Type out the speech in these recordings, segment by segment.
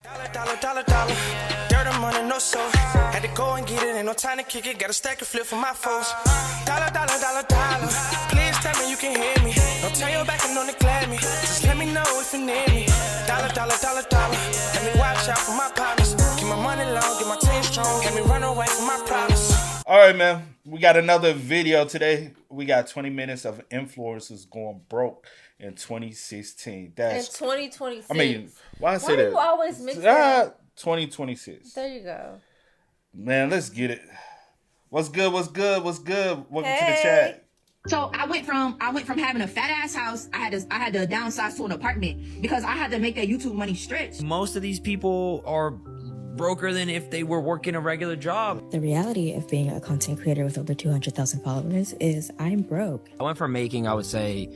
Dollar. Dirt and money, no soul. Had to go and get it, ain't no time to kick it. Got a stack and flip for my foes. Dollar. Please tell me you can hear me. Don't turn your back and don't neglect me. Just let me know if you need me. Dollar. Let me watch out for my partners. Keep my money long, get my team strong. Let me run away from my problems. All right, man. We got another video today. We got 20 minutes of influencers going broke in 2016. That's in 2026. I mean, why say that? Why do you always mix that? 2026. There you go. Man, let's get it. What's good? Welcome to the chat. So I went from having a fat ass house. I had to downsize to an apartment because I had to make that YouTube money stretch. Most of these people are broker than if they were working a regular job. The reality of being a content creator with over 200,000 followers is I'm broke. I went from making, I would say,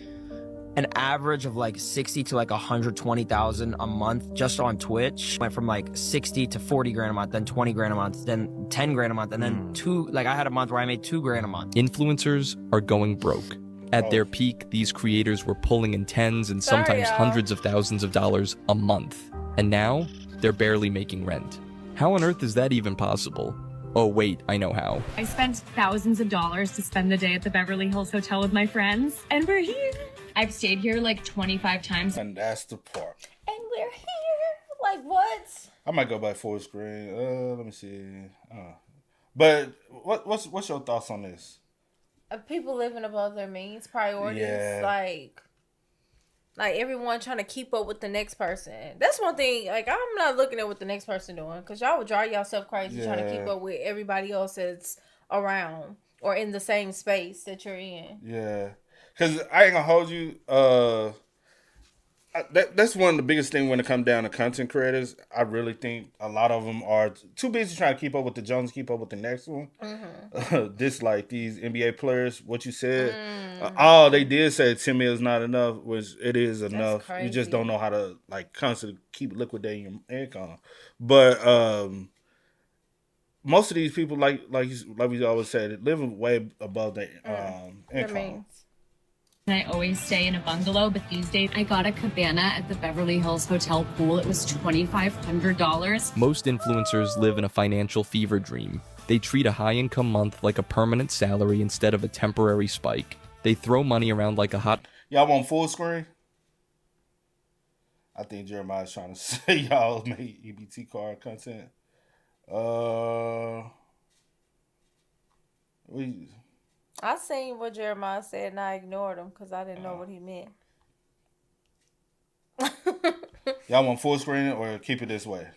an average of like 60 to like 120,000 a month just on Twitch. Went from like 60 to 40 grand a month, then 20 grand a month, then 10 grand a month, and then I had a month where I made 2 grand a month. Influencers are going broke. At their peak, these creators were pulling in tens and sometimes hundreds of thousands of dollars a month. And now they're barely making rent. How on earth is that even possible? Oh wait, I know how. I spent thousands of dollars to spend the day at the Beverly Hills Hotel with my friends, and we're here. I've stayed here like 25 times. And that's the part. And we're here. Like what? I might go by full screen. Let me see. But what's your thoughts on this? People living above their means, priorities, like everyone trying to keep up with the next person. That's one thing. Like, I'm not looking at what the next person doing, because y'all would drive yourself crazy trying to keep up with everybody else that's around or in the same space that you're in. Yeah, because I ain't gonna hold you. That's one of the biggest things when it comes down to content creators. I really think a lot of them are too busy trying to keep up with the Jones, keep up with the next one. This like these NBA players, what you said, all they did say 10 mil is not enough, which it is enough. You just don't know how to like constantly keep liquidating your income. But most of these people, like we always said, live way above their income. I always stay in a bungalow, but these days I got a cabana at the Beverly Hills Hotel pool. It was $2,500. Most influencers live in a financial fever dream. They treat a high-income month like a permanent salary instead of a temporary spike. They throw money around like a hot... Y'all want full screen? I think Jeremiah's trying to say y'all made EBT card content. I seen what Jeremiah said and I ignored him because I didn't know what he meant. Y'all want full screen or keep it this way?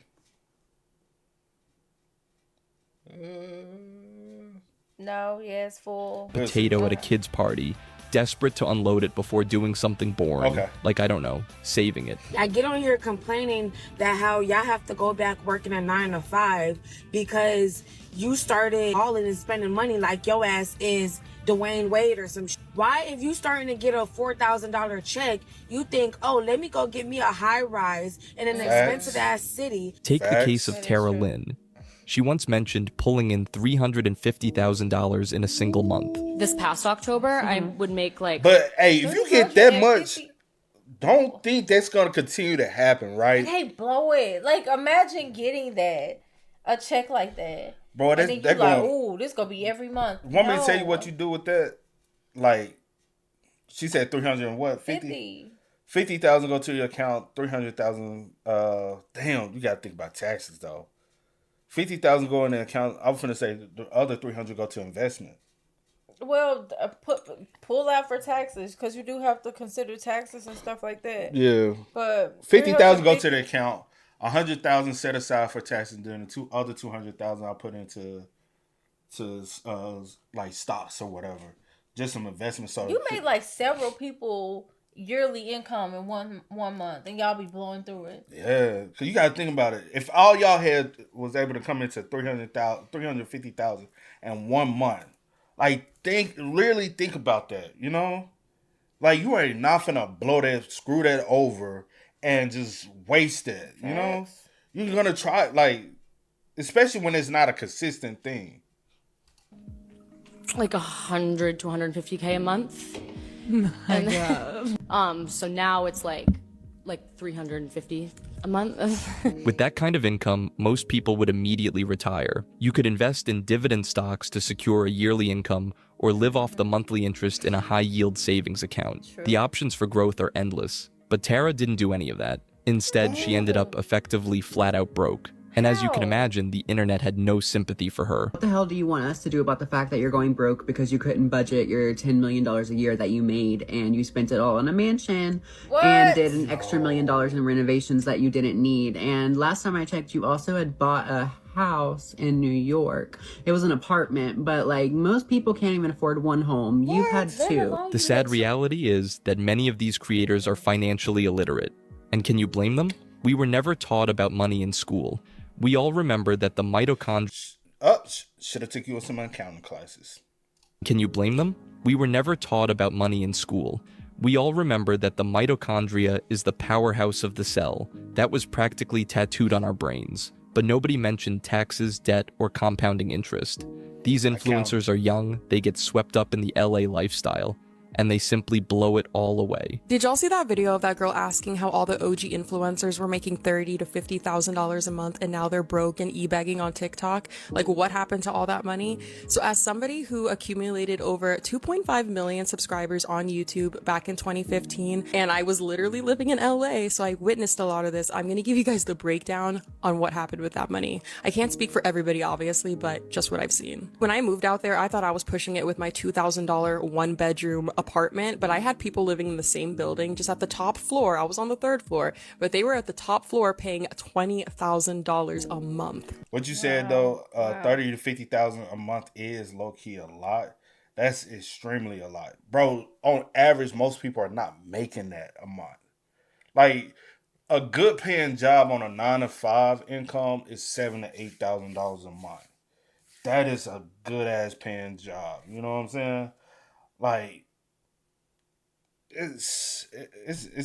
No, yes, full. Potato at a kid's party, desperate to unload it before doing something boring. Like, I don't know, saving it. I get on here complaining that how y'all have to go back working a 9 to 5 because you started hauling and spending money like your ass is Dwayne Wade or some Why, if you starting to get a $4,000 check, you think, oh, let me go get me a high rise in an expensive ass city. Take the case of Tara Lynn. She once mentioned pulling in $350,000 in a single month. This past October, I would make like... But, hey, if you get that much, don't think that's going to continue to happen, right? Hey, blow it. Like, imagine getting that. A check like that. Bro, that's like, ooh, this gonna be every month. Want me to tell you what you do with that? Like, she said 300 and what? 50,000 go to your account. 300,000. Damn, you gotta think about taxes though. 50,000 go in the account. I was gonna say the other 300 go to investment. Well, pull out for taxes because you do have to consider taxes and stuff like that. Yeah, but 50,000 go to the account. 100,000 set aside for taxes, then the other 200,000 I'll put into like stocks or whatever, just some investment. So you made like several people yearly income in one month, and y'all be blowing through it. Yeah, because you got to think about it. If all y'all had was able to come into 350,000 in 1 month, like really think about that. You know, like you ain't not finna blow that, screw that over. And just waste it, you know? You're going to try, like, especially when it's not a consistent thing. Like 100 to 150K a month. So now it's like 350 a month. With that kind of income, most people would immediately retire. You could invest in dividend stocks to secure a yearly income or live off the monthly interest in a high-yield savings account. True. The options for growth are endless. But Tara didn't do any of that. Instead, she ended up effectively flat-out broke. And as you can imagine, the internet had no sympathy for her. What the hell do you want us to do about the fact that you're going broke because you couldn't budget your $10 million a year that you made and you spent it all on a mansion and did an extra $1 million in renovations that you didn't need? And last time I checked, you also had bought a house in New York. It was an apartment, but like most people can't even afford one home. You've had two. The sad reality is that many of these creators are financially illiterate. And can you blame them? We were never taught about money in school. We all remember that the mitochondria... Should have took you with some accounting classes. Can you blame them? We were never taught about money in school. We all remember that the mitochondria is the powerhouse of the cell. That was practically tattooed on our brains. But nobody mentioned taxes, debt, or compounding interest. These influencers are young, they get swept up in the LA lifestyle, and they simply blow it all away. Did y'all see that video of that girl asking how all the OG influencers were making $30,000 to $50,000 a month and now they're broke and e-begging on TikTok? Like, what happened to all that money? So as somebody who accumulated over 2.5 million subscribers on YouTube back in 2015, and I was literally living in LA, so I witnessed a lot of this, I'm gonna give you guys the breakdown on what happened with that money. I can't speak for everybody, obviously, but just what I've seen. When I moved out there, I thought I was pushing it with my $2,000 one-bedroom apartment, but I had people living in the same building, just at the top floor. I was on the third floor, but they were at the top floor paying $20,000 a month. What you said though, 30 to 50,000 a month is low key a lot. That's extremely a lot, bro. On average, most people are not making that a month. Like a good paying job on a 9 to 5 income is $7,000 to $8,000 a month. That is a good ass paying job. You know what I'm saying? Like. It's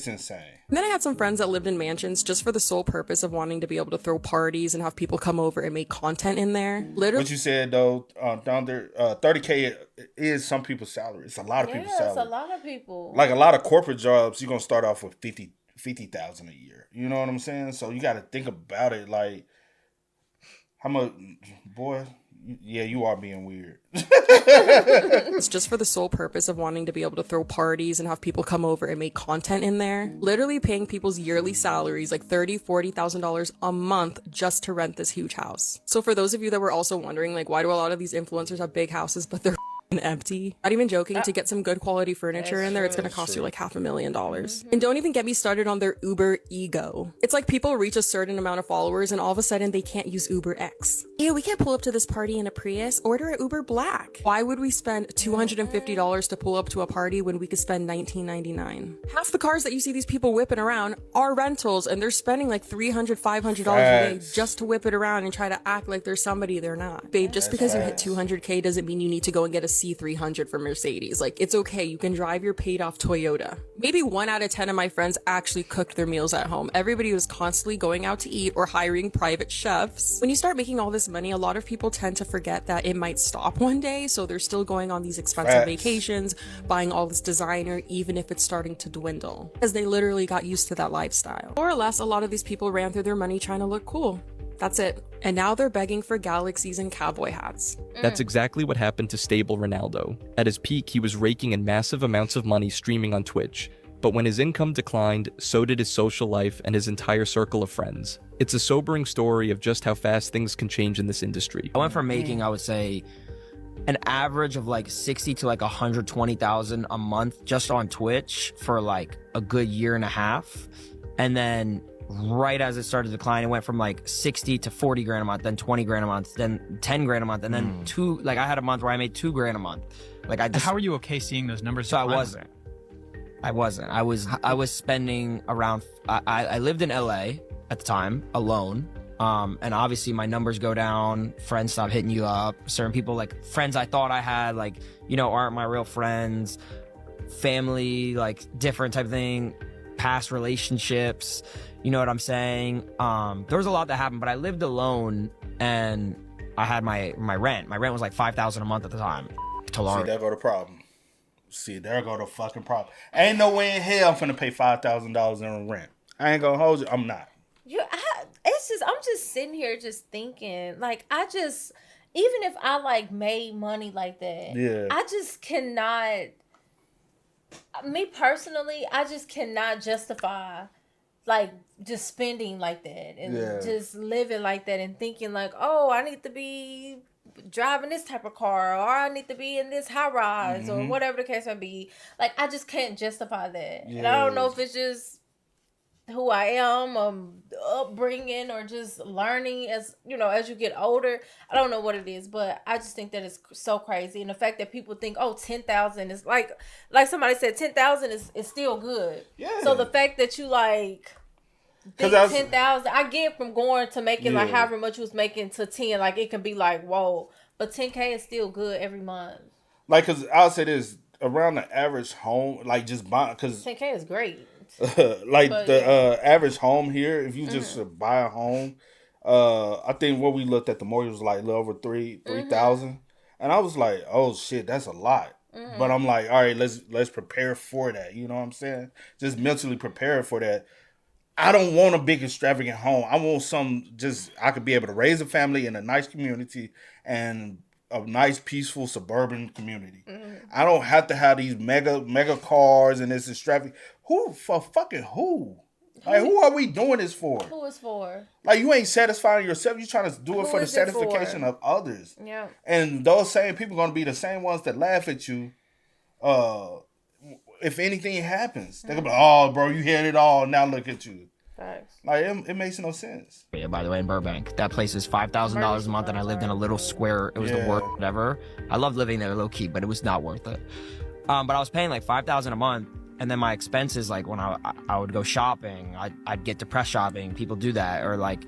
insane. And then I had some friends that lived in mansions just for the sole purpose of wanting to be able to throw parties and have people come over and make content in there. Literally. What you said though, down there, 30K is some people's salary. It's a lot of people's salary. It's a lot of people. Like a lot of corporate jobs, you're gonna start off with 50,000 a year. You know what I'm saying? So you got to think about it. Like, how much, boy? Yeah, you are being weird. It's just for the sole purpose of wanting to be able to throw parties and have people come over and make content in there. Literally paying people's yearly salaries like $30,000, $40,000 a month just to rent this huge house. So for those of you that were also wondering, like, why do a lot of these influencers have big houses but they're empty? Not even joking, to get some good quality furniture in there, it's gonna cost you like $500,000. And don't even get me started on their Uber ego. It's like people reach a certain amount of followers and all of a sudden they can't use Uber X. Ew, we can't pull up to this party in a Prius. Order an Uber Black. Why would we spend $250 to pull up to a party when we could spend $19.99? Half the cars that you see these people whipping around are rentals, and they're spending like $300, $500 a day just to whip it around and try to act like they're somebody they're not. Babe, just because you hit 200K doesn't mean you need to go and get a C300 from Mercedes. Like, it's okay. You can drive your paid off Toyota. Maybe 1 out of 10 of my friends actually cooked their meals at home. Everybody was constantly going out to eat or hiring private chefs. When you start making all this money, a lot of people tend to forget that it might stop one day. So they're still going on these expensive vacations, buying all this designer, even if it's starting to dwindle, because they literally got used to that lifestyle. More or less, a lot of these people ran through their money trying to look cool. That's it. And now they're begging for galaxies and cowboy hats. That's exactly what happened to Stable Ronaldo. At his peak, he was raking in massive amounts of money streaming on Twitch. But when his income declined, so did his social life and his entire circle of friends. It's a sobering story of just how fast things can change in this industry. I went from making, I would say, an average of like 60 to like 120,000 a month just on Twitch for like a good year and a half. And then right as it started to decline, it went from like 60 to 40 grand a month, then 20 grand a month, then 10 grand a month, and then I had a month where I made 2 grand a month. Like, I just, how are you okay seeing those numbers? So I wasn't. I was spending around, I lived in LA at the time alone. And obviously my numbers go down, friends stop hitting you up, certain people, like friends I thought I had, like, you know, aren't my real friends, family, like different type of thing, past relationships, you know what I'm saying? There was a lot that happened, but I lived alone and I had my rent. My rent was like $5,000 a month at the time. See, there go the problem. See, there go the fucking problem. Ain't no way in hell I'm finna pay $5,000 in rent. I ain't gonna hold you. I'm not. I'm just sitting here just thinking, like, even if I like made money like that, I just cannot. Me personally, I just cannot justify like just spending like that and just living like that and thinking like, oh, I need to be driving this type of car or I need to be in this high rise or whatever the case may be. Like, I just can't justify that. And I don't know if it's just who I am, upbringing, or just learning as you get older. I don't know what it is, but I just think that it's so crazy. And the fact that people think, oh, 10,000 is like somebody said, 10,000 is still good. Yeah. So the fact that you like think 10,000, I get from going to making like however much you was making to 10, like it can be like, whoa, but 10K is still good every month. Like, cause I'll say this, around the average home, like just buy, cause 10K is great. Average home here, if you just buy a home, I think what we looked at, the mortgage was like a little over 3,000, and I was like, oh shit, that's a lot. But I'm like, all right, let's prepare for that. You know what I'm saying? Just mentally prepare for that. I don't want a big extravagant home. I want I could be able to raise a family in a nice community and a nice, peaceful suburban community. I don't have to have these mega cars and this extravagant. Who? Like, who are we doing this for? Who is for? Like, you ain't satisfying yourself. You trying to do it for the satisfaction of others. Yeah. And those same people going to be the same ones that laugh at you. If anything happens, they're gonna be like, oh, bro, you had it all. Now look at you. Thanks. Like, it makes no sense. Yeah, by the way, in Burbank, that place is $5,000 a month, and I lived in a little square. It was the worst ever. I loved living there low key, but it was not worth it. But I was paying like $5,000 a month, and then my expenses, like when I would go shopping, I'd get depressed shopping. People do that, or like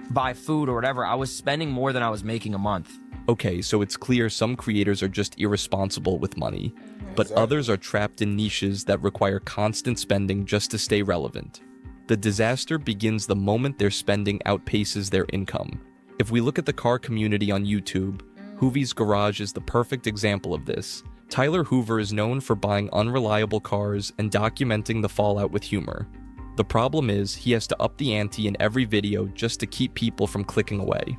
buy food or whatever. I was spending more than I was making a month. Okay, so it's clear some creators are just irresponsible with money, but others are trapped in niches that require constant spending just to stay relevant. The disaster begins the moment their spending outpaces their income. If we look at the car community on YouTube, Hoovy's Garage is the perfect example of this. Tyler Hoover is known for buying unreliable cars and documenting the fallout with humor. The problem is, he has to up the ante in every video just to keep people from clicking away.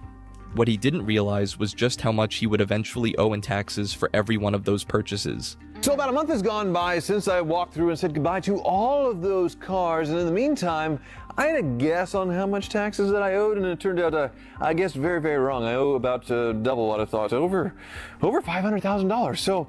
What he didn't realize was just how much he would eventually owe in taxes for every one of those purchases. So about a month has gone by since I walked through and said goodbye to all of those cars, and in the meantime, I had a guess on how much taxes that I owed, and it turned out, I guessed very, very wrong. I owe about double what I thought, over $500,000. So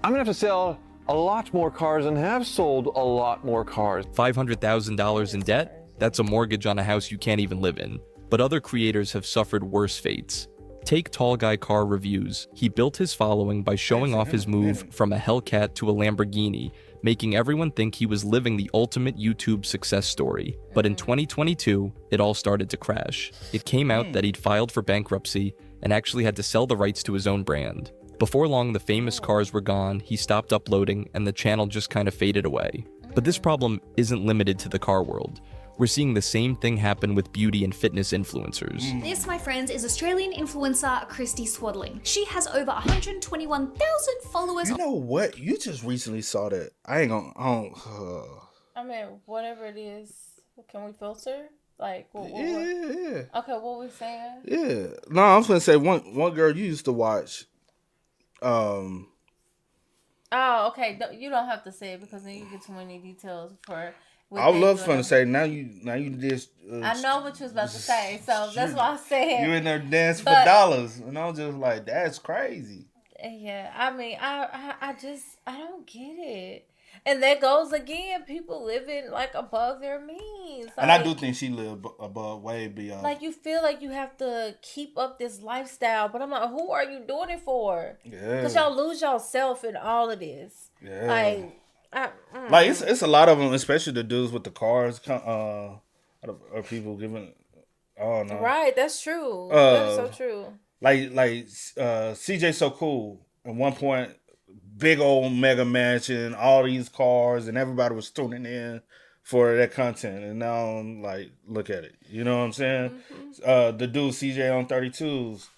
I'm gonna have to sell a lot more cars and have sold a lot more cars. $500,000 in debt? That's a mortgage on a house you can't even live in. But other creators have suffered worse fates. Take Tall Guy Car Reviews. He built his following by showing off his move from a Hellcat to a Lamborghini, making everyone think he was living the ultimate YouTube success story. But in 2022, it all started to crash. It came out that he'd filed for bankruptcy and actually had to sell the rights to his own brand. Before long, the famous cars were gone, he stopped uploading, and the channel just kind of faded away. But this problem isn't limited to the car world. We're seeing the same thing happen with beauty and fitness influencers. This, my friends, is Australian influencer Christy Swaddling. She has over 121,000 followers. You know what? You just recently saw that. I mean, whatever it is, can we filter? Like, yeah. Okay, what we saying? Yeah. No, I was gonna say one girl you used to watch. Oh, okay. You don't have to say it because then you get too many details for. I would love fun to say. Now you just. I know what you was about to say, so that's why I said. You in there dancing for dollars, and I was just like, "That's crazy." Yeah, I mean, I don't get it, and that goes again. People living like above their means, like, and I do think she lived above, way beyond. Like, you feel like you have to keep up this lifestyle, but I'm like, who are you doing it for? Yeah, because y'all lose yourself in all of this. Yeah, like. Like it's a lot of them, especially the dudes with the cars. Are people giving? Oh no! Right, that's true. That's so true. Like CJ So Cool. At one point, big old mega mansion, all these cars, and everybody was tuning in for that content. And now, like, look at it. You know what I'm saying? Mm-hmm. The dude CJ on 32s.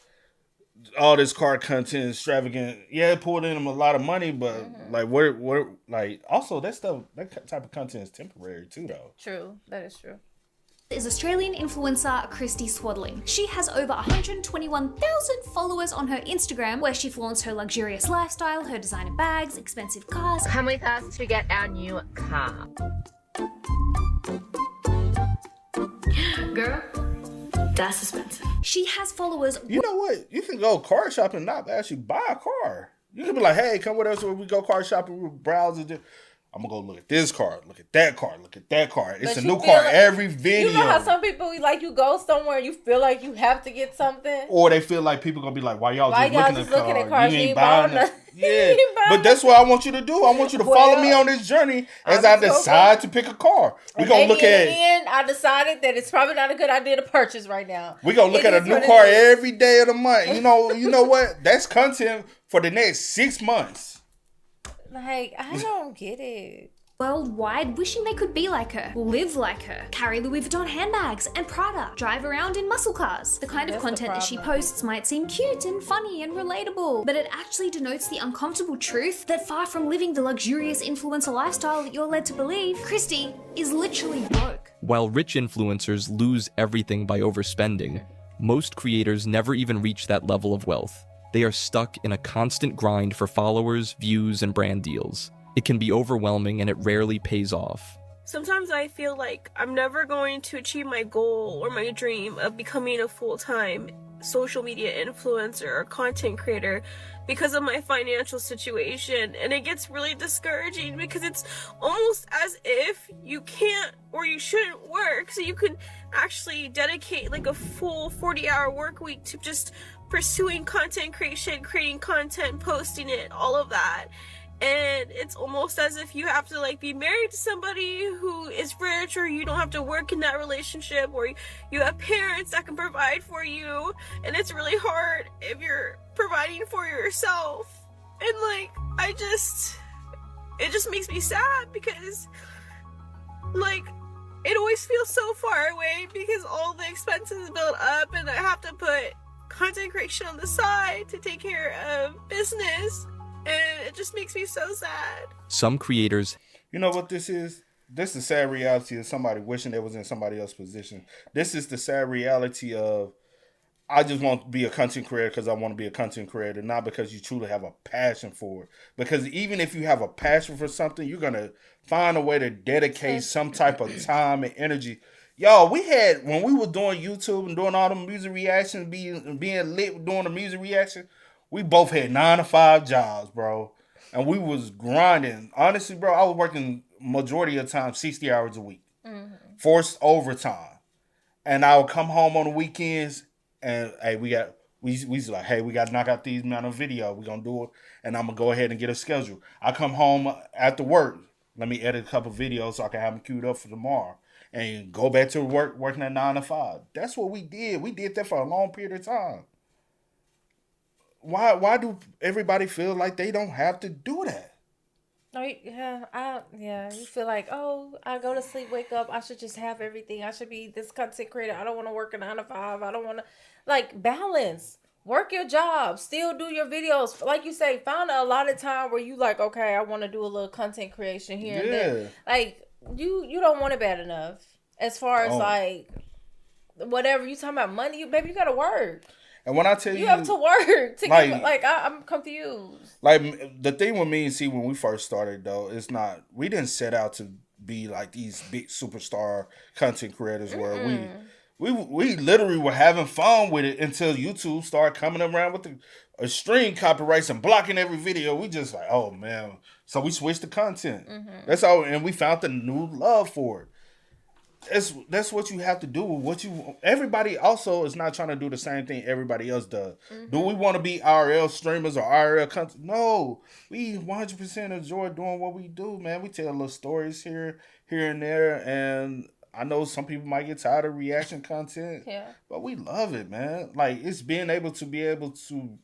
All this car content extravagant. Yeah, it pulled in him a lot of money, but like where like also that type of content is temporary too though. True. That is true. is Australian influencer Christy Swaddling. She has over 121,000 followers on her Instagram, where she flaunts her luxurious lifestyle, her designer bags, expensive cars. Come with us to get our new car. Girl, that's expensive. She has followers. You know what? You can go car shopping and not actually buy a car. You can be like, hey, come with us when we go car shopping, we browse and I'm gonna go look at this car, look at that car, look at that car. It's But a you new feel car like- every video. You know how some people, like, you go somewhere and you feel like you have to get something? Or they feel like people gonna be like, why y'all Why just y'all looking just at looking cars? at cars? You You ain't ain't buying buying that. nothing. Yeah, You ain't buying but that's what I want you to do. I want you to follow me on this journey as I I'm so decide to pick a car. We And gonna maybe look in at the end, I decided that it's probably not a good idea to purchase right now. we gonna look It at a is new what it car is. every day of the month. You know what? That's content for the next 6 months. Like, I don't get it. Worldwide, wishing they could be like her, live like her, carry Louis Vuitton handbags and Prada, drive around in muscle cars. The kind of That's the content that she problem. posts might seem cute and funny and relatable, but it actually denotes the uncomfortable truth that far from living the luxurious influencer lifestyle that you're led to believe, Christy is literally broke. While rich influencers lose everything by overspending, most creators never even reach that level of wealth. They are stuck in a constant grind for followers, views, and brand deals. It can be overwhelming and it rarely pays off. Sometimes I feel like I'm never going to achieve my goal or my dream of becoming a full-time social media influencer or content creator because of my financial situation, and it gets really discouraging because it's almost as if you can't or you shouldn't work so you can actually dedicate like a full 40-hour work week to just pursuing content creation, creating content, posting it, all of that. And it's almost as if you have to like be married to somebody who is rich, or you don't have to work in that relationship, or you have parents that can provide for you, and it's really hard if you're providing for yourself. And like, it just makes me sad because like it always feels so far away because all the expenses build up and I have to put content creation on the side to take care of business. And it just makes me so sad. Some creators... You know what this is? This is the sad reality of somebody wishing they was in somebody else's position. This is the sad reality of, I just want to be a content creator because I want to be a content creator, not because you truly have a passion for it. Because even if you have a passion for something, you're going to find a way to dedicate some type of time and energy. Yo, we had, when we were doing YouTube and doing all the music reactions, being lit doing the music reaction, we both had 9 to 5 jobs, bro. And we was grinding. Honestly, bro, I was working majority of the time 60 hours a week. Mm-hmm. Forced overtime. And I would come home on the weekends and, hey, we was like, hey, we got to knock out these amount of video. We're going to do it. And I'm going to go ahead and get a schedule. I come home after work. Let me edit a couple videos so I can have them queued up for tomorrow. And go back to work, working at 9 to 5. That's what we did. We did that for a long period of time. Why do everybody feel like they don't have to do that? You feel like, oh, I go to sleep, wake up, I should just have everything. I should be this content creator. I don't want to work a 9 to 5. I don't want to, like, balance. Work your job. Still do your videos. Like you say, find a lot of time where you like, okay, I want to do a little content creation here and there. Like, you don't want it bad enough. As far as, like, whatever you talking about money, baby, you got to work. And when I tell you, have to work to get, I'm confused. Like, the thing with me and see when we first started though, it's not, we didn't set out to be like these big superstar content creators where we literally were having fun with it until YouTube started coming around with the extreme copyrights and blocking every video. We just like, oh man, so we switched to content. That's all, and we found the new love for it. That's what you have to do. Everybody also is not trying to do the same thing everybody else does. Do we want to be IRL streamers or IRL content? No, we 100% enjoy doing what we do, man. We tell little stories here and there, and I know some people might get tired of reaction content, but we love it, man. Like, it's being able to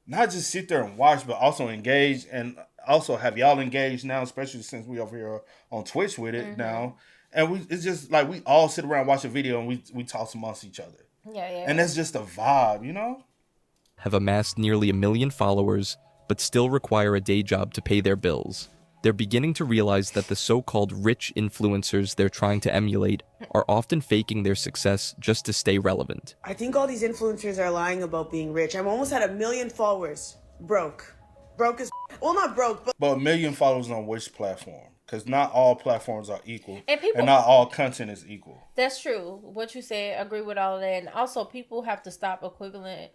not just sit there and watch, but also engage, and also have y'all engaged now, especially since we over here on Twitch with it now. And it's just like we all sit around, watch a video, and we talk amongst each other. And that's just a vibe, you know? Have amassed nearly 1 million followers, but still require a day job to pay their bills. They're beginning to realize that the so-called rich influencers they're trying to emulate are often faking their success just to stay relevant. I think all these influencers are lying about being rich. I've almost had 1 million followers. Broke is, well, not broke, but 1 million followers on which platform? Because not all platforms are equal, and not all content is equal. That's true. What you said, I agree with all of that. And also, people have to stop equivalating.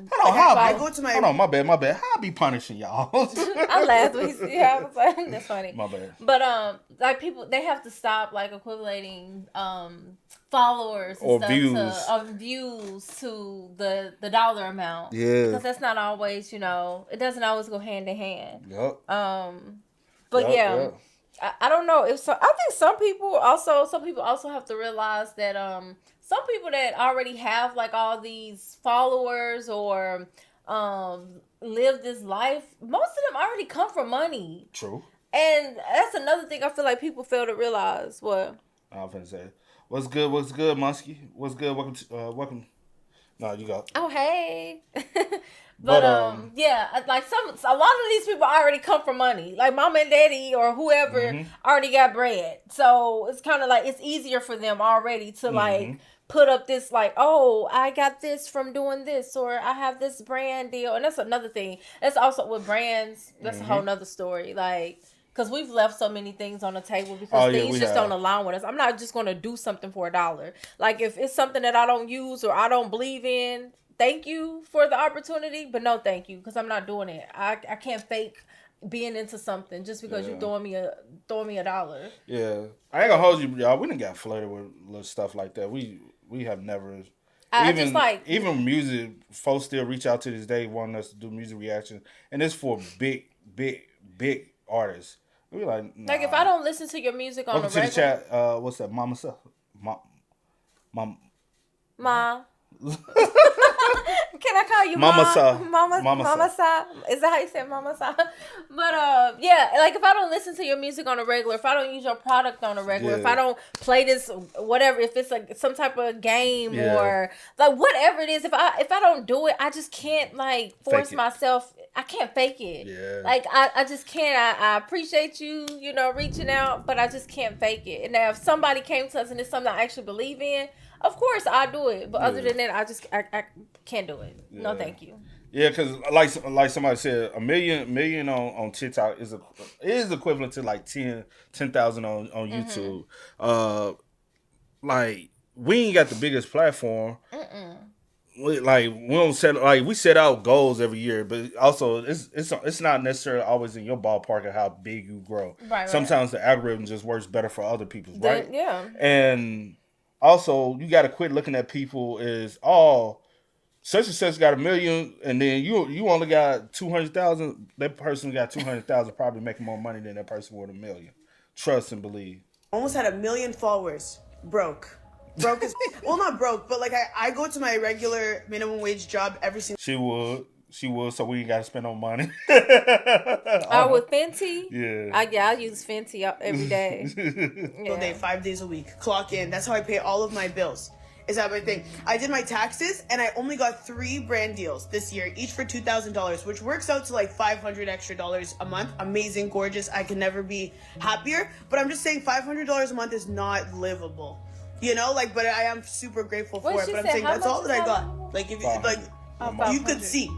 Hold on, my bad. How I be punishing y'all? I laughed when he said, I was like, that's funny. My bad. But like people, they have to stop like equivalating followers and or stuff views to the dollar amount. Yeah, because that's not always, it doesn't always go hand in hand. Yep. But yeah. I don't know if so. I think some people also have to realize that some people that already have like all these followers or live this life, most of them already come from money. True. And that's another thing I feel like people fail to realize. What? I was gonna say, what's good, Muskie? What's good? Welcome. No, you go. Oh, hey. But yeah, like a lot of these people already come from money. Like mom and daddy or whoever already got bread. So it's kind of like it's easier for them already to like put up this like, oh, I got this from doing this, or I have this brand deal. And that's another thing. That's also with brands. That's a whole nother story. Like, because we've left so many things on the table because things just don't align with us. I'm not just going to do something for $1. Like if it's something that I don't use or I don't believe in, thank you for the opportunity, but no thank you, because I'm not doing it. I can't fake being into something just because you throwing me $1. Yeah. I ain't gonna hold you, y'all. We done got flooded with little stuff like that. We have never even music, folks still reach out to this day wanting us to do music reaction, and it's for big artists. We like, nah. Like if I don't listen to your music on Welcome the regular, to the chat. What's that, Mama Sa? Ma. Can I call you Mama Sa? Mama Sa? Is that how you say Mama Sa? But yeah, like if I don't listen to your music on a regular, if I don't use your product on a regular, if I don't play this whatever, if it's like some type of game or like whatever it is, if I don't do it, I just can't like force myself. I can't fake it. Yeah. Like I just can't. I appreciate you, reaching out, but I just can't fake it. And now if somebody came to us and it's something I actually believe in, of course I do it. But other than that, I can't do it. Yeah. No, thank you. Yeah, because like somebody said, a million on TikTok is equivalent to like 10,000 on YouTube. Like we ain't got the biggest platform. We set out goals every year, but also it's not necessarily always in your ballpark of how big you grow. Right. Sometimes the algorithm just works better for other people, right? Yeah. And also you got to quit looking at people as such and such got 1 million, and then you only got 200,000. That person got 200,000, probably making more money than that person with 1 million. Trust and believe. Almost had 1 million followers. Broke is well, not broke, but like I go to my regular minimum wage job every single. She would, so we ain't gotta spend no money. With Fenty? Yeah. I use Fenty every day. All day, 5 days a week. Clock in. That's how I pay all of my bills. Is that my thing? I did my taxes and I only got 3 brand deals this year, each for $2,000, which works out to like $500 extra a month. Amazing, gorgeous. I can never be happier. But I'm just saying $500 a month is not livable. But I am super grateful for it. But I'm saying that's all that I got. Like if you could see,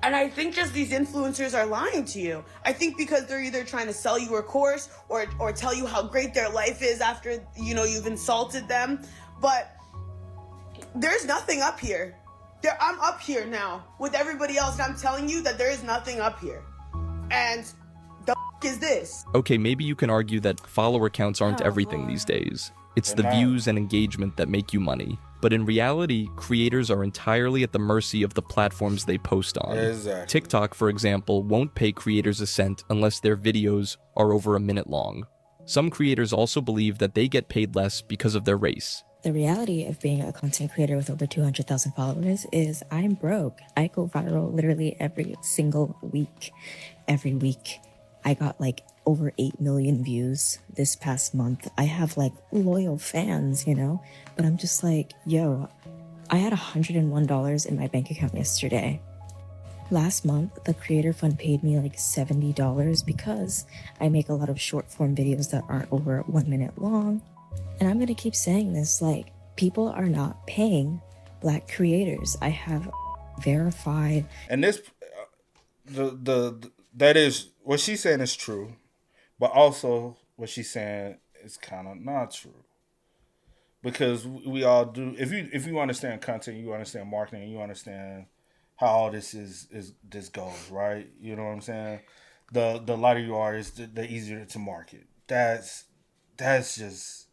And I think just these influencers are lying to you. I think because they're either trying to sell you a course or tell you how great their life is after, you've insulted them. But there's nothing up here. I'm up here now with everybody else, and I'm telling you that there is nothing up here. And the is this? Okay, maybe you can argue that follower counts aren't everything these days. It's the views and engagement that make you money. But in reality, creators are entirely at the mercy of the platforms they post on. Exactly. TikTok, for example, won't pay creators a cent unless their videos are over a minute long. Some creators also believe that they get paid less because of their race. The reality of being a content creator with over 200,000 followers is I'm broke. I go viral literally every single week. Every week. I got like over 8 million views this past month. I have like loyal fans, but I'm just like, I had $101 in my bank account yesterday. Last month, the Creator Fund paid me like $70 because I make a lot of short form videos that aren't over 1 minute long. And I'm going to keep saying this, like, people are not paying Black creators. I have verified. And this, that is, what she's saying is true, but also what she's saying is kind of not true. Because we all do, if you understand content, you understand marketing, you understand how all this this goes, right? You know what I'm saying? The lighter you are, is the easier to market. That's just,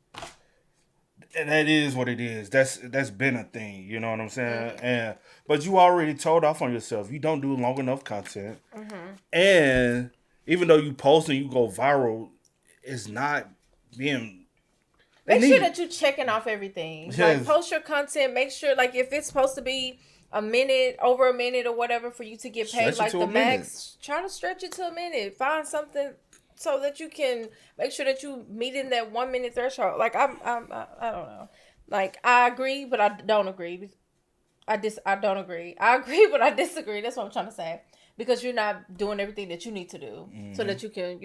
that is what it is. That's been a thing. You know what I'm saying? But you already told off on yourself. You don't do long enough content, and even though you post and you go viral, it's not being. Make sure that you're checking off everything. Yes. Like, post your content. Make sure, like, if it's supposed to be over a minute or whatever for you to get paid, Stretch it like to the a max, try to stretch it to a minute. Find something so that you can make sure that you meet in that 1 minute threshold. Like, I don't know. Like, I agree, but I don't agree. I don't agree. I agree, but I disagree. That's what I'm trying to say. Because you're not doing everything that you need to do so that you can,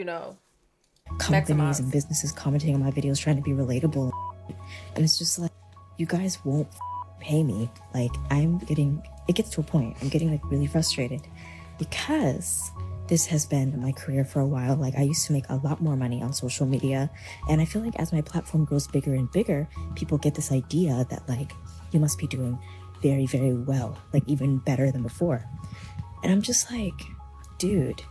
Companies and businesses commenting on my videos trying to be relatable. And it's just like, you guys won't pay me. Like, it gets to a point, I'm getting like really frustrated because this has been my career for a while. Like, I used to make a lot more money on social media, and I feel like as my platform grows bigger and bigger, people get this idea that like, you must be doing very, very well, like even better than before. And I'm just like, dude,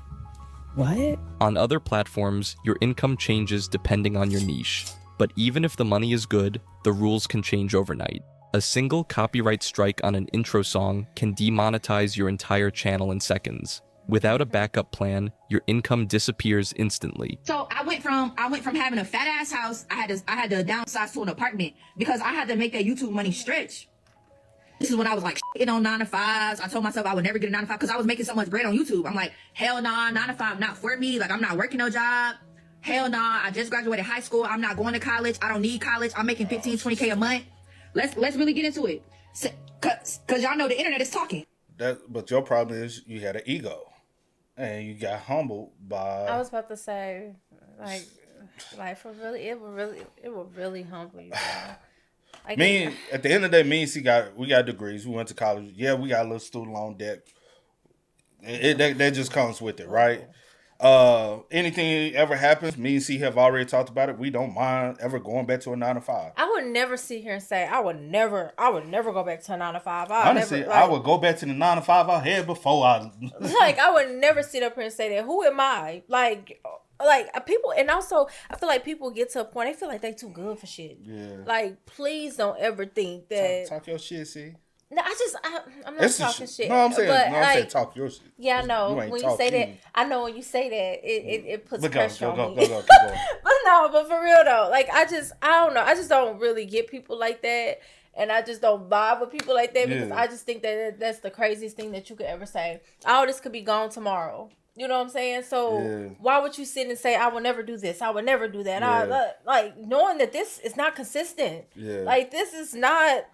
what? On other platforms, your income changes depending on your niche. But even if the money is good, the rules can change overnight. A single copyright strike on an intro song can demonetize your entire channel in seconds. Without a backup plan, your income disappears instantly. So I went from having a fat ass house, I had to downsize to an apartment because I had to make that YouTube money stretch. This is when I was like shitting on 9 to 5s. I told myself I would never get a 9 to 5 because I was making so much bread on YouTube. I'm like, hell nah, 9 to 5 not for me. Like, I'm not working no job. Hell nah, I just graduated high school. I'm not going to college. I don't need college. I'm making 15, 20K a month. Let's really get into it. Cause y'all know the internet is talking. But your problem is you had an ego, and you got humbled by. I was about to say, like for really, it will really humble you. Like, At the end of the day, me and C we got degrees. We went to college. Yeah, we got a little student loan debt. That just comes with it, right? Anything ever happens, me and C have already talked about it. We don't mind ever going back to a 9 to 5. I would never sit here and say I would never go back to a 9 to 5. Honestly, I would go back to the 9 to 5 I had before I. Like, I would never sit up here and say that. Who am I? Like people, and also I feel like people get to a point they feel like they too good for shit. Yeah. Like, please don't ever think that. Talk your shit, C. No, I'm not talking shit. No, I'm saying, but, I'm saying talk your shit. Yeah, I know. When you say that, I know when you say that, it puts pressure on me. Go. But for real though, like, I don't know. I just don't really get people like that. And I just don't vibe with people like that because I just think that that's the craziest thing that you could ever say. All this could be gone tomorrow. You know what I'm saying? So why would you sit and say, I will never do this, I will never do that? Yeah. Like, knowing that this is not consistent. Yeah. Like, this is not...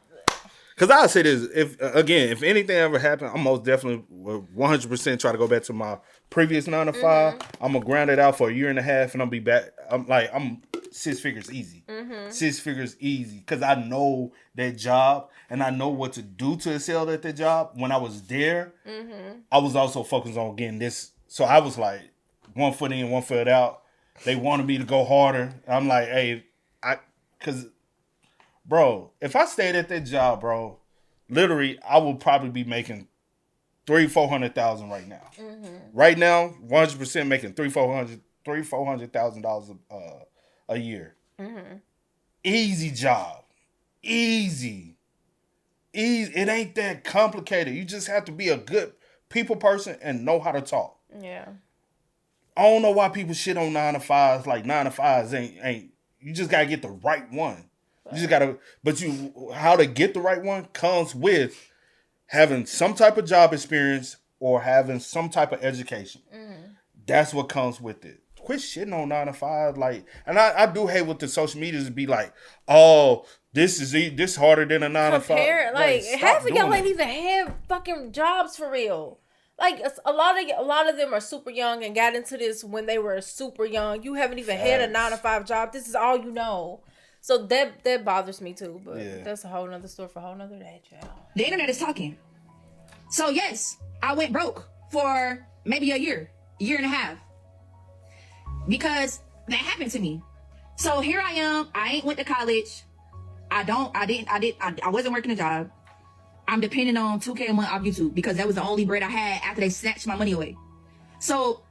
Because I'll say this, if anything ever happened, I'm most definitely 100% try to go back to my previous 9 to 5. I'm going to grind it out for a year and a half and I'll be back. I'm 6 figures easy. 6 figures easy. Because I know that job and I know what to do to excel at that job. When I was there, I was also focused on getting this. So I was like, 1 foot in, 1 foot out. They wanted me to go harder. I'm like, hey, because... Bro, if I stayed at that job, bro, literally, I would probably be making $300,000-$400,000 right now. Right now, 100% making $300,000-$400,000 a year. Easy job, easy. It ain't that complicated. You just have to be a good people person and know how to talk. Yeah. I don't know why people shit on 9 to 5s. Like 9 to 5s ain't. You just gotta get the right one. You just gotta, how to get the right one comes with having some type of job experience or having some type of education. That's what comes with it. Quit shitting on 9 to 5, like, and I do hate with the social medias to be like, oh, this harder than a 9 to 5. Like half of y'all ain't even have fucking jobs for real. like a lot of them are super young and got into this when they were super young. You haven't even had a 9-to-5 job. This is all you know. So that bothers me too. But that's a whole nother story for a whole nother day, child. The internet is talking. So yes, I went broke for maybe a year and a half. Because that happened to me. So here I am. I ain't went to college. I wasn't working a job. I'm depending on $2K a month off YouTube because that was the only bread I had after they snatched my money away. So,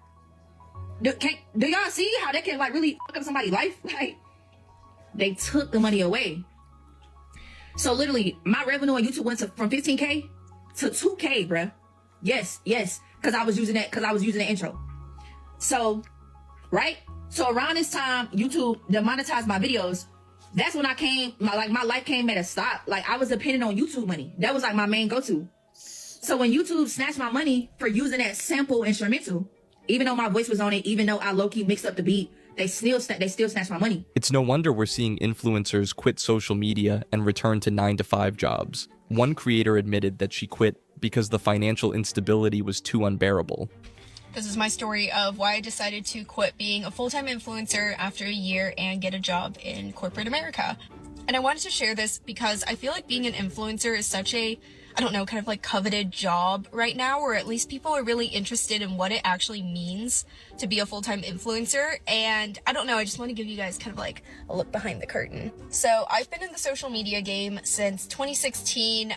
do y'all see how that can like really fuck up somebody's life? Like, they took the money away. So literally, my revenue on YouTube went from 15K to 2K, bruh. Yes, because I was using the intro. So, right? So around this time, YouTube demonetized my videos. That's when my life came at a stop. Like, I was dependent on YouTube money. That was like my main go-to. So when YouTube snatched my money for using that sample instrumental, even though my voice was on it, even though I low-key mixed up the beat, they still snatched my money. It's no wonder we're seeing influencers quit social media and return to 9-to-5 jobs. One creator admitted that she quit because the financial instability was too unbearable. This is my story of why I decided to quit being a full-time influencer after a year and get a job in corporate America. And I wanted to share this because I feel like being an influencer is such a, I don't know, kind of like coveted job right now, or at least people are really interested in what it actually means to be a full-time influencer. And I don't know, I just want to give you guys kind of like a look behind the curtain. So I've been in the social media game since 2016,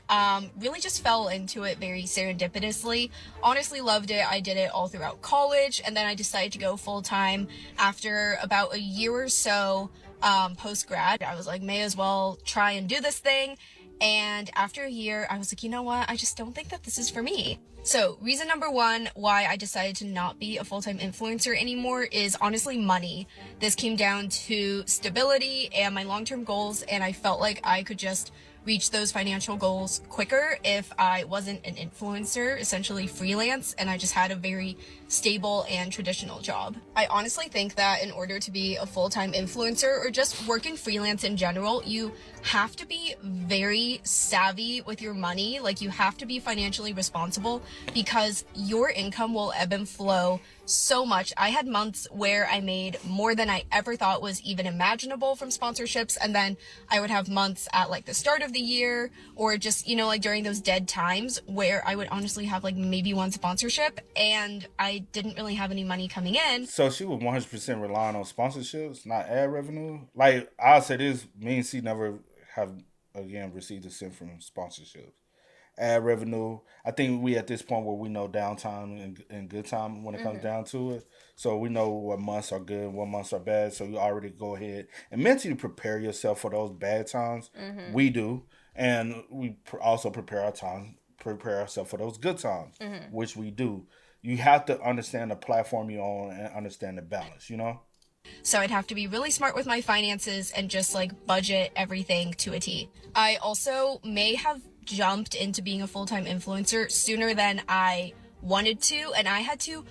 really just fell into it very serendipitously. Honestly loved it. I did it all throughout college, and then I decided to go full-time after about a year or so post-grad. I was like, may as well try and do this thing. And after a year, I was like, you know what? I just don't think that this is for me. So reason number one why I decided to not be a full-time influencer anymore is honestly money. This came down to stability and my long-term goals, and I felt like I could just reach those financial goals quicker if I wasn't an influencer, essentially freelance, and I just had a very stable and traditional job. I honestly think that in order to be a full-time influencer or just working freelance in general, you have to be very savvy with your money. Like, you have to be financially responsible because your income will ebb and flow so much. I had months where I made more than I ever thought was even imaginable from sponsorships, and then I would have months at like the start of the year or just, you know, like during those dead times where I would honestly have like maybe one sponsorship and I didn't really have any money coming in. So she was 100% relying on sponsorships, not ad revenue. Like, I'll say this, me and C never have, again, received a cent from sponsorships. Ad revenue, I think we at this point where we know downtime and good time when it comes down to it. So we know what months are good, what months are bad. So you already go ahead and mentally prepare yourself for those bad times. We do. And we also prepare ourselves for those good times, which we do. You have to understand the platform you're on and understand the balance, you know? So I'd have to be really smart with my finances and just like budget everything to a T. I also may have jumped into being a full-time influencer sooner than I wanted to, and I had to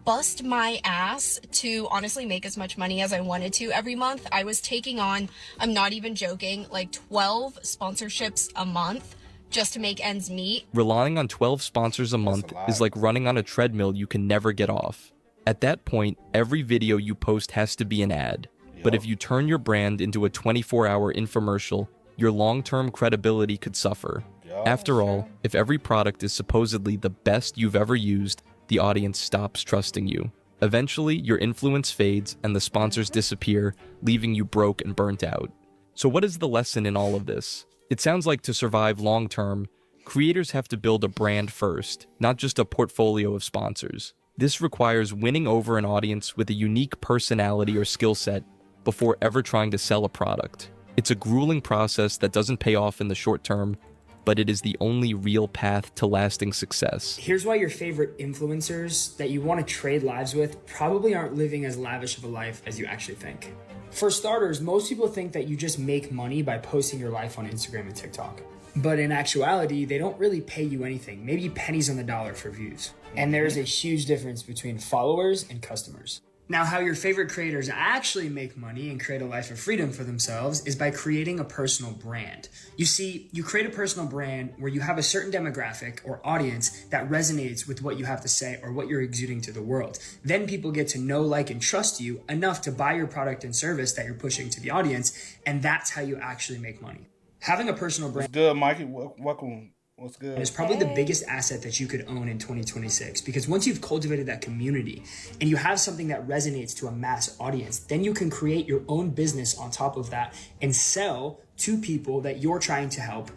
bust my ass to honestly make as much money as I wanted to every month. I was taking on, I'm not even joking, like 12 sponsorships a month just to make ends meet. Relying on 12 sponsors a month is like running on a treadmill you can never get off. At that point, every video you post has to be an ad. But if you turn your brand into a 24-hour infomercial, your long-term credibility could suffer. After all, if every product is supposedly the best you've ever used, the audience stops trusting you. Eventually, your influence fades and the sponsors disappear, leaving you broke and burnt out. So what is the lesson in all of this? It sounds like to survive long-term, creators have to build a brand first, not just a portfolio of sponsors. This requires winning over an audience with a unique personality or skill set before ever trying to sell a product. It's a grueling process that doesn't pay off in the short term, but it is the only real path to lasting success. Here's why your favorite influencers that you want to trade lives with probably aren't living as lavish of a life as you actually think. For starters, most people think that you just make money by posting your life on Instagram and TikTok. But in actuality, they don't really pay you anything, maybe pennies on the dollar for views. And there's a huge difference between followers and customers. Now, how your favorite creators actually make money and create a life of freedom for themselves is by creating a personal brand. You see, you create a personal brand where you have a certain demographic or audience that resonates with what you have to say or what you're exuding to the world. Then people get to know, like, and trust you enough to buy your product and service that you're pushing to the audience, and that's how you actually make money. Having a personal brand... What's good, Mikey? Welcome. What's good? It's probably the biggest asset that you could own in 2026, because once you've cultivated that community and you have something that resonates to a mass audience, then you can create your own business on top of that and sell to people that you're trying to help,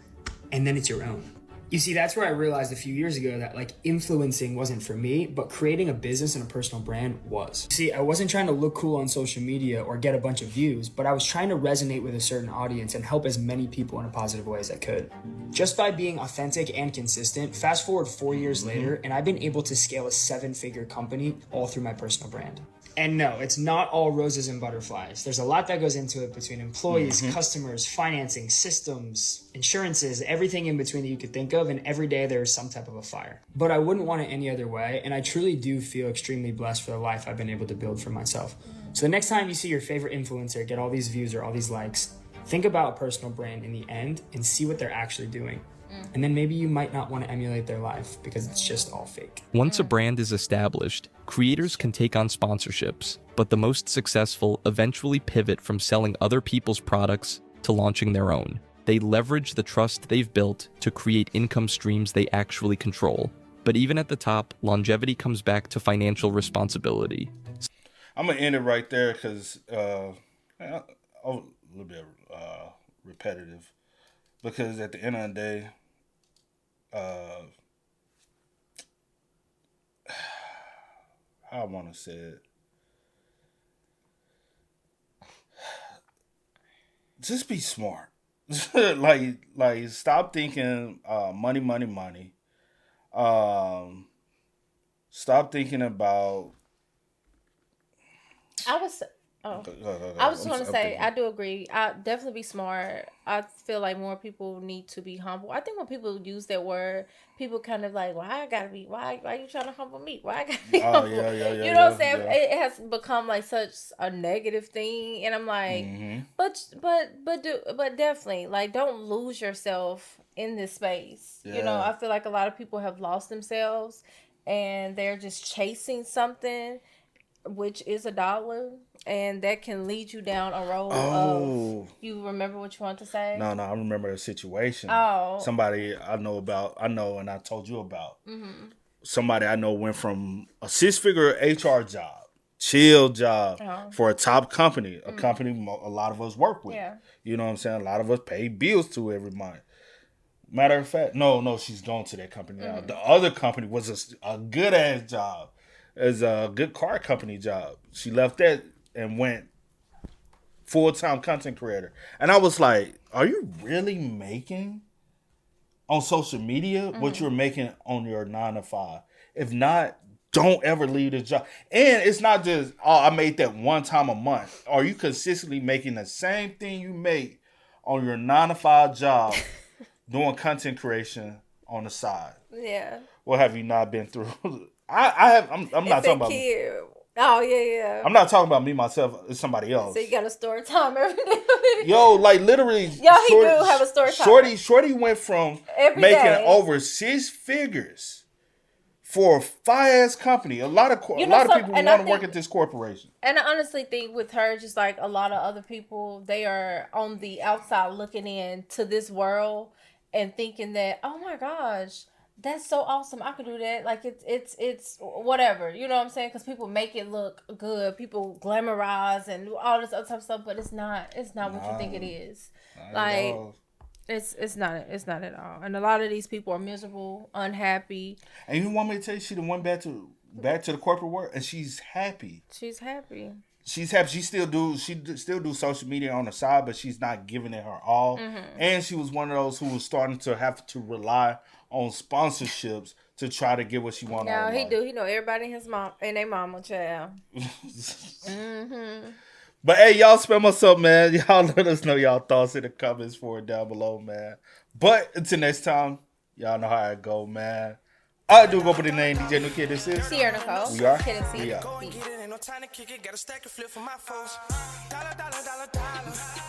and then it's your own. You see, that's where I realized a few years ago that like influencing wasn't for me, but creating a business and a personal brand was. See, I wasn't trying to look cool on social media or get a bunch of views, but I was trying to resonate with a certain audience and help as many people in a positive way as I could. Just by being authentic and consistent, fast forward 4 years later, and I've been able to scale a 7-figure company all through my personal brand. And no, it's not all roses and butterflies. There's a lot that goes into it between employees, customers, financing, systems, insurances, everything in between that you could think of. And every day there's some type of a fire. But I wouldn't want it any other way. And I truly do feel extremely blessed for the life I've been able to build for myself. So the next time you see your favorite influencer get all these views or all these likes, think about a personal brand in the end and see what they're actually doing. And then maybe you might not want to emulate their life because it's just all fake. Once a brand is established, creators can take on sponsorships, but the most successful eventually pivot from selling other people's products to launching their own. They leverage the trust they've built to create income streams they actually control. But even at the top, longevity comes back to financial responsibility. I'm going to end it right there because a little bit repetitive. Because at the end of the day, how I want to say it, just be smart. like stop thinking money. Stop thinking about. I was going to say, I do agree. I definitely be smart. I feel like more people need to be humble. I think when people use that word, people kind of like, why are you trying to humble me? Why I gotta be humble? Yeah, you know what I'm saying? Yeah. It has become like such a negative thing. And I'm like, but definitely, like, don't lose yourself in this space. Yeah. You know, I feel like a lot of people have lost themselves and they're just chasing something, which is $1, and that can lead you down a road of... You remember what you want to say? No, I remember a situation. Somebody I know, and I told you about. Somebody I know went from a 6-figure HR job, chill job, for a top company, a company a lot of us work with. Yeah. You know what I'm saying? A lot of us pay bills to every month. Matter of fact, no, she's going to that company now. The other company was a good-ass job. As a good car company job. She left that and went full-time content creator. And I was like, are you really making on social media what you're making on your 9-to-5? If not, don't ever leave the job. And it's not just, I made that one time a month. Are you consistently making the same thing you make on your 9-to-5 job doing content creation on the side? Yeah. What have you not been through? I'm not talking about me. Oh, yeah. I'm not talking about me, myself. It's somebody else. So you got a story time every day. Yo, like literally. Yo, he do have a story time. Shorty went from every making day. over 6 figures for a fire-ass company. A lot of people want to work at this corporation. And I honestly think with her, just like a lot of other people, they are on the outside looking in to this world and thinking that, oh my gosh, that's so awesome, I could do that. Like it's whatever, you know what I'm saying? Because people make it look good, people glamorize and do all this other type of stuff, but it's not what you think it is. Like it's not at all. And a lot of these people are miserable, unhappy. And you want me to tell you, she done went back to the corporate world, and she's happy. She's happy. She still do social media on the side, but she's not giving it her all. And she was one of those who was starting to have to rely on sponsorships to try to get what she wanted. No, he do. He know everybody in his mom and their mama, child. But hey, y'all spam us up, man. Y'all let us know y'all thoughts in the comments for it down below, man. But until next time, y'all know how it go, man. I do go by the name DJ New Kid. This is Sierra Nicole. We are. Kid and C. We are. B. Get it, ain't no time to kick it. Got a stack and flip for my foes. Dollar, dollar, dollar, dollar.